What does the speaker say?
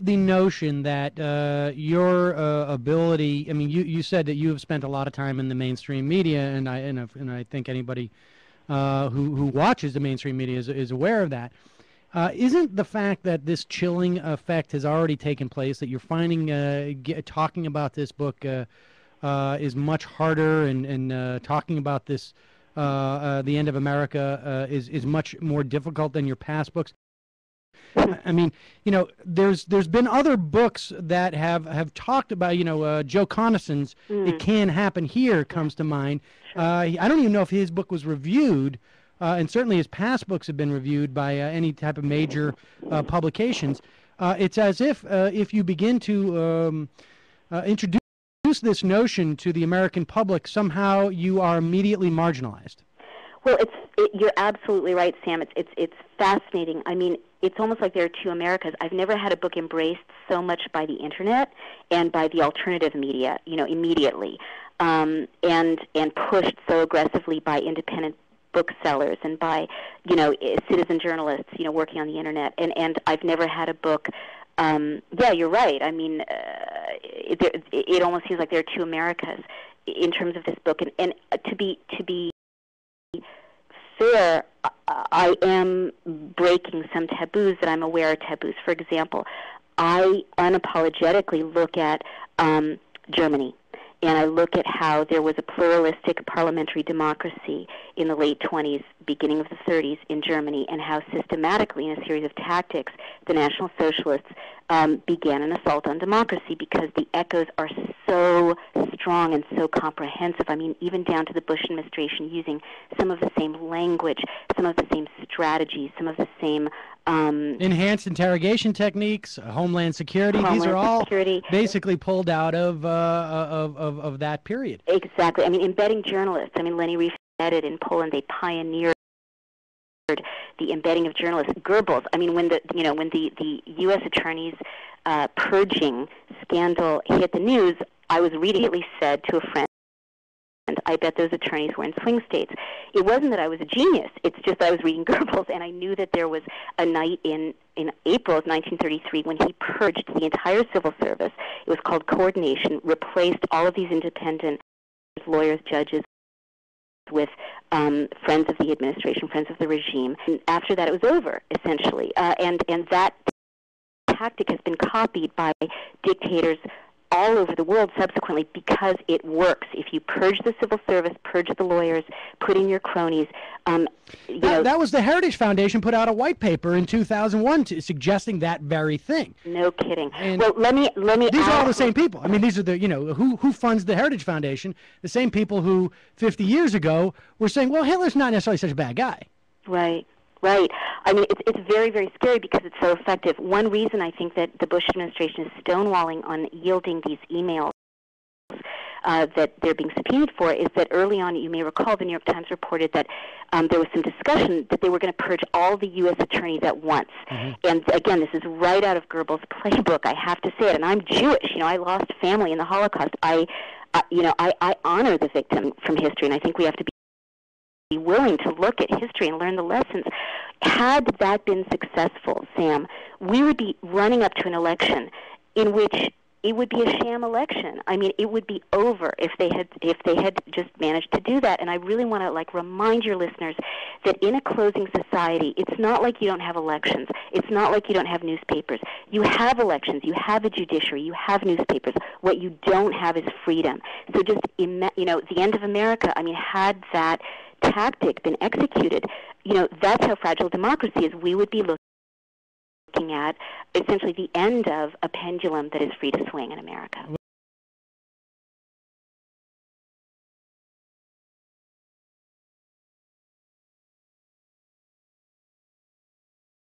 the notion that your ability? I mean, you said that you have spent a lot of time in the mainstream media, and I think anybody who watches the mainstream media is aware of that. Isn't the fact that this chilling effect has already taken place, that you're finding talking about this book is much harder, and talking about this the end of America is much more difficult than your past books? I mean, there's been other books that have talked about, Joe Conison's "It Can Happen Here" comes to mind. Sure. I don't even know if his book was reviewed, and certainly his past books have been reviewed by any type of major publications. It's as if you begin to introduce this notion to the American public, somehow you are immediately marginalized. Well, you're absolutely right, Sam. It's fascinating. I mean, it's almost like there are two Americas. I've never had a book embraced so much by the internet and by the alternative media, immediately, and pushed so aggressively by independent booksellers and by, citizen journalists, working on the internet. And I've never had a book. Yeah, you're right. I mean, it almost seems like there are two Americas in terms of this book. And to be fair, I am breaking some taboos that I'm aware are taboos. For example, I unapologetically look at Germany, and I look at how there was a pluralistic parliamentary democracy in the late 20s, beginning of the 30s in Germany, and how systematically, in a series of tactics, the National Socialists began an assault on democracy, because the echoes are so strong and so comprehensive. I mean, even down to the Bush administration using some of the same language, some of the same strategies, some of the same enhanced interrogation techniques, Homeland Security. These are all basically pulled out of that period. Exactly. I mean, embedding journalists. I mean, Leni Riefenstahl in Poland, they pioneered the embedding of journalists. Goebbels. I mean, when the U.S. attorney's purging scandal hit the news, I was immediately said to a friend, I bet those attorneys were in swing states. It wasn't that I was a genius. It's just that I was reading Goebbels, and I knew that there was a night in April of 1933 when he purged the entire civil service. It was called coordination, replaced all of these independent lawyers, judges, with friends of the administration, friends of the regime. And after that, it was over, essentially. And that tactic has been copied by dictators all over the world subsequently, because it works. If you purge the civil service, purge the lawyers, put in your cronies. That was the Heritage Foundation put out a white paper in 2001 suggesting that very thing. No kidding. And well, let me. These are all the same people. I mean, these are the who funds the Heritage Foundation? The same people who 50 years ago were saying, well, Hitler's not necessarily such a bad guy. Right. Right. I mean, it's very, very scary because it's so effective. One reason I think that the Bush administration is stonewalling on yielding these emails that they're being subpoenaed for is that early on, you may recall, the New York Times reported that there was some discussion that they were going to purge all the U.S. attorneys at once. Mm-hmm. And again, this is right out of Goebbels' playbook. I have to say it. And I'm Jewish. I lost family in the Holocaust. I honor the victim from history, and I think we have to be willing to look at history and learn the lessons. Had that been successful, Sam, we would be running up to an election in which it would be a sham election. I mean, it would be over if they had just managed to do that. And I really want to remind your listeners that in a closing society, it's not like you don't have elections. It's not like you don't have newspapers. You have elections. You have a judiciary. You have newspapers. What you don't have is freedom. So just the end of America. I mean, had that tactic been executed, that's how fragile democracy is. We would be looking at essentially the end of a pendulum that is free to swing in America.